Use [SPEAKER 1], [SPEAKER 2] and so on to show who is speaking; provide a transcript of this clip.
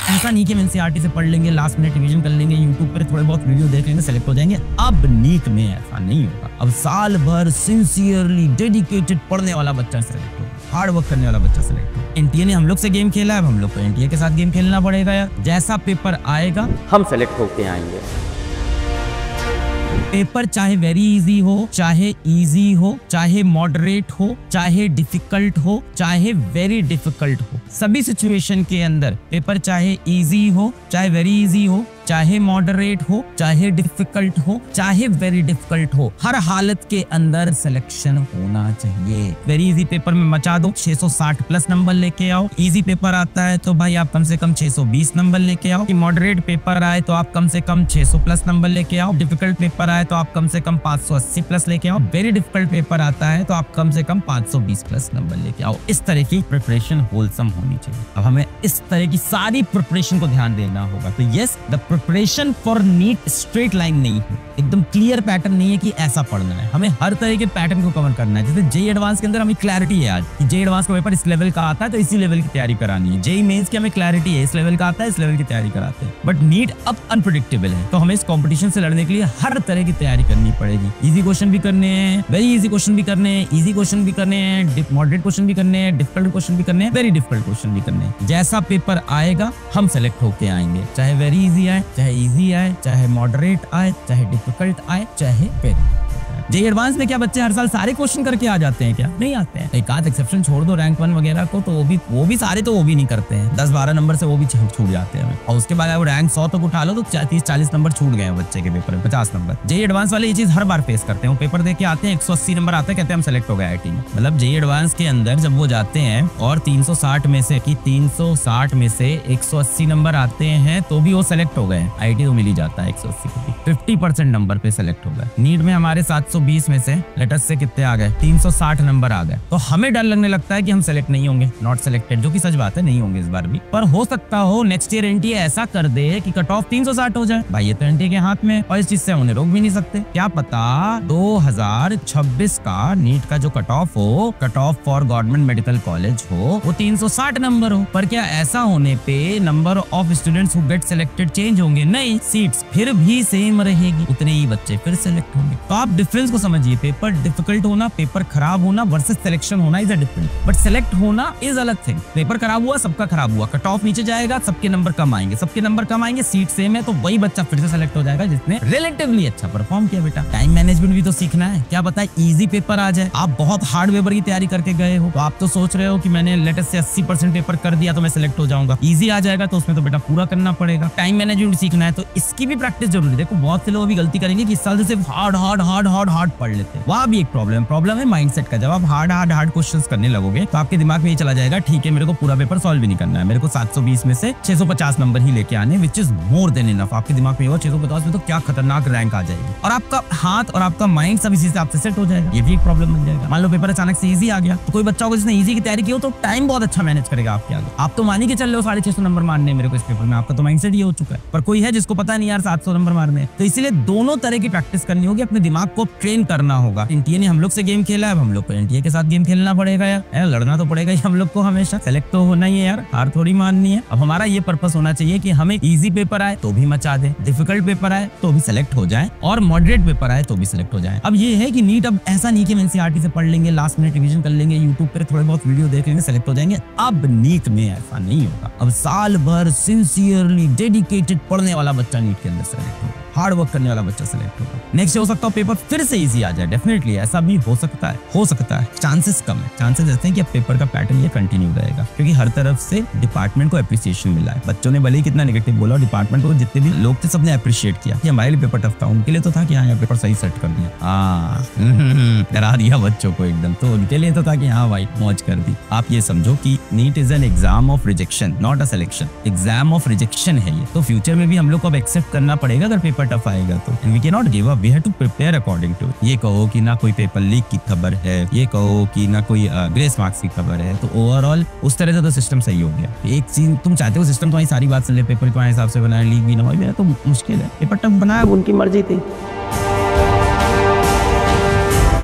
[SPEAKER 1] ऐसा नहीं कि हम एनसीईआरटी से पढ़ लेंगे, लास्ट मिनट रिवीजन कर लेंगे, यूट्यूब पर थोड़े बहुत वीडियो देख लेंगे, सेलेक्ट हो जाएंगे। अब नीट में ऐसा नहीं होगा। अब साल भर सिंसियरली डेडिकेटेड पढ़ने वाला बच्चा सेलेक्ट होगा, हार्ड वर्क करने वाला बच्चा सेलेक्ट होगा। एनटीए ने हम लोग से गेम खेला है, अब हम लोग को एनटीए के साथ गेम खेलना पड़ेगा यार। जैसा पेपर आएगा
[SPEAKER 2] हम सेलेक्ट होके आएंगे।
[SPEAKER 1] पेपर चाहे वेरी इजी हो, चाहे इजी हो, चाहे मॉडरेट हो, चाहे डिफिकल्ट हो, चाहे वेरी डिफिकल्ट हो, सभी सिचुएशन के अंदर पेपर चाहे इजी हो, चाहे वेरी इजी हो, चाहे मॉडरेट हो, चाहे डिफिकल्ट हो, चाहे वेरी डिफिकल्ट हो, हर हालत के अंदर सिलेक्शन होना चाहिए। वेरी इजी पेपर में मचा दो, 660 प्लस नंबर लेके आओ। इजी पेपर आता है तो भाई आप कम से कम 620 नंबर लेके आओ। मॉडरेट पेपर आए तो आप कम से कम 600 प्लस नंबर लेके आओ। डिफिकल्ट पेपर आए तो आप कम से कम 580 प्लस लेके आओ। वेरी डिफिकल्ट पेपर आता है तो आप कम से कम 520 प्लस नंबर लेके आओ। इस तरह की प्रिपरेशन होलसम होनी चाहिए। अब हमें इस तरह की सारी प्रिपरेशन को ध्यान देना होगा। तो yes, the preparation for NEET straight line नहीं है, एकदम क्लियर पैटर्न नहीं है कि ऐसा पढ़ना है। हमें हर तरह के पैटर्न को कवर करना है। जैसे जेई एडवांस के अंदर हमें क्लैरिटी है आज कि जेई एडवांस का पेपर इस लेवल का आता है तो इसी लेवल की तैयारी करानी है। जेई मेंस की हमें क्लैरिटी है, इस लेवल का आता है, इस लेवल की तैयारी कराते हैं। बट नीट अब अनप्रेडिक्टेबल है, तो हमें इस कॉम्पिटिशन से लड़ने के लिए हर तरह की तैयारी करनी पड़ेगी। इजी क्वेश्चन भी करने हैं, वेरी इजी क्वेश्चन भी करने हैं, इजी क्वेश्चन भी करने हैं, मॉडरेट क्वेश्चन भी करने हैं, डिफिकल्ट क्वेश्चन भी करने हैं, वेरी डिफिकल्ट क्वेश्चन भी करने हैं। जैसा पेपर आएगा हम सेलेक्ट होके आएंगे, चाहे वेरी इजी आए, चाहे इजी आए, चाहे मॉडरेट आए, चाहे डिफिकल्ट आए, चाहे वेरी। जेई एडवांस में क्या बच्चे हर साल सारे क्वेश्चन करके आ जाते हैं? क्या नहीं आते हैं। एक आध एक्सेप्शन छोड़ दो रैंक 1 वगैरह को, तो वो भी सारे तो वो भी नहीं करते हैं। 10-12 नंबर से वो भी छूट जाते हैं। और उसके बाद वो रैंक 100 तक उठा लो तो 30-40 नंबर छूट गए हैं बच्चे के पेपर में, 50 नंबर। जेई एडवांस वाले ये चीज हर बार फेस करते हैं। वो पेपर दे के आते हैं, 180 नंबर आते हैं, कहते हैं हम सेलेक्ट हो गए आईटी में। मतलब जेई एडवांस के अंदर जब वो जाते हैं और 360 में से 180 नंबर आते हैं तो भी वो सेलेक्ट हो गए। आईटी तो मिल ही जाता है 180 को, 50% नंबर पे सेलेक्ट हो गए। नीट में हमारे 720 में से लेटेस्ट से कितने आ गए? 360 नंबर आ गए। तो हमें डर लगने लगता है कि हम सेलेक्ट नहीं होंगे, नॉट सेलेक्टेड, जो कि सच बात है, नहीं होंगे इस बार भी। पर हो सकता हो नेक्स्ट ईयर एनटीए ऐसा कर दे कि कट ऑफ 360 हो जाए। भाई ये तो एनटीए के हाथ में, और इस चीज से उन्हें रोक भी नहीं सकते। क्या पता 2026 का नीट का जो कट ऑफ हो, cut off for government medical college हो, वो 360 नंबर हो। पर क्या ऐसा होने पे number of students who get selected change होंगे? नहीं, सीट्स फिर भी सेम रहेगी, उतने ही बच्चे फिर सेलेक्ट होंगे। तो आप डिफरेंस को समझिए। पेपर डिफिकल्ट होना, पेपर खराब होना वर्सेस सिलेक्शन होना is a different, but select होना इज अलग थिंग। पेपर खराब हुआ, सबका खराब हुआ, कट ऑफ नीचे जाएगा, सबके नंबर कम आएंगे, सबके नंबर कम आएंगे, सीट सेम है, तो वही बच्चा फिर से सेलेक्ट हो जाएगा जिसने रिलेटिवली अच्छा परफॉर्म किया। बेटा टाइम मैनेजमेंट भी तो सीखना है। क्या पता इजी पेपर आ जाए, आप बहुत हार्ड पेपर की तैयारी करके गए हो, तो आप तो सोच रहे हो कि मैंने लेटेस्ट से 80% पेपर कर दिया तो मैं सेलेक्ट हो जाऊंगा। इजी आ जाएगा तो उसमें तो बेटा पूरा करना पड़ेगा। टाइम मैनेजमेंट सीखना है तो इसकी भी प्रैक्टिस जरूरी है। देखो बहुत से लोग भी गलती करेंगे कि इस साल से सिर्फ हार्ड पढ़ लेते हैं, वहां भी एक प्रॉब्लम है माइंडसेट का। जब आप हार्ड क्वेश्चंस करने लगोगे तो आपके दिमाग में ये चला जाएगा, ठीक है मेरे को पूरा पेपर सॉल्व भी नहीं करना है, मेरे को 720 में से 650 नंबर ही लेके आने, which is more than enough. आपके दिमाग में 650 में तो क्या खतरनाक रैंक आ जाएगी, और आपका हाथ और आपका माइंड सब इसी हिसाब से सेट हो जाएगा। ये भी एक प्रॉब्लम बन जाएगा। मान लो पेपर अचानक से इजी आ गया, तो कोई बच्चा होगा जिसने इजी की तैयारी की हो तो टाइम बहुत अच्छा मैनेज करेगा आपके आगे। आप तो मान ही के चल रहे हो 650 नंबर मारने मेरे को इस पेपर में, आपका तो माइंडसेट ये हो चुका है। पर कोई है जिसको पता नहीं यार 700 नंबर मारने हैं। तो इसीलिए दोनों तरह की प्रैक्टिस करनी होगी, अपने दिमाग को ट्रेन करना होगा। एनटीए ने हम लोग से गेम खेला है, अब हम लोग को एनटीए के साथ गेम खेलना पड़ेगा यार। लड़ना तो पड़ेगा ही हम लोग को, हमेशा सेलेक्ट तो होना ही है यार, हार थोड़ी माननी है। अब हमारा ये पर्पस होना चाहिए कि हमें इजी पेपर आए तो भी मचा दे, डिफिकल्ट पेपर आए तो भी सेलेक्ट हो जाए, और मॉडरेट पेपर आए तो भी सेलेक्ट हो जाए। अब ये है कि नीट अब ऐसा नहीं कि हम एनसीईआरटी से पढ़ लेंगे, लास्ट मिनट रिवीजन कर लेंगे, यूट्यूब पर थोड़े बहुत वीडियो देख लेंगे, सेलेक्ट हो जाएंगे। अब नीट में ऐसा नहीं होगा। अब साल भर सिंसियरली डेडिकेटेड पढ़ने वाला बच्चा नीट के अंदर सेलेक्ट होगा, हार्ड वर्क करने वाला बच्चा सेलेक्ट होगा। नेक्स्ट हो सकता है पेपर फिर से इजी आ जाए, डेफिनेटली ऐसा भी हो सकता है, चांसेस कम है। चांसेस ऐसे हैं कि अब पेपर का पैटर्न ये कंटिन्यू रहेगा, क्योंकि हर तरफ से डिपार्टमेंट को एप्रिसिएशन मिला है। बच्चों ने भले ही कितना नेगेटिव बोला, डिपार्टमेंट को जितने भी लोग थे सबने अप्रिशिएट किया कि हमारे लिए पेपर टफ था। उनके लिए तो था कि हाँ पेपर सही सेट कर दिया, डरा दिया बच्चों को एकदम। तो उनके लिए तो था कि हाँ भाई मौज कर दी। आप ये समझो कि NEET is an exam of rejection, not a selection. Exam of rejection है ये, तो फ्यूचर में भी हम लोग को अब एक्सेप्ट करना पड़ेगा अगर पेपर टफ आएगा तो। And we can not give up, we have to prepare according to. ये कहो कि ना कोई पेपर लीक की खबर है, ये कहो कि ना कोई ग्रेस मार्क्स की खबर है, तो ओवरऑल उस तरह से तो सिस्टम सही हो गया। एक चीज तुम चाहते हो सिस्टम तुम्हारी सारी बात सुन ले, पेपर तुम्हारे हिसाब से बनाए, लीक भी ना हो, तो मुश्किल है। पेपर टफ बनाया उनकी मर्जी थी।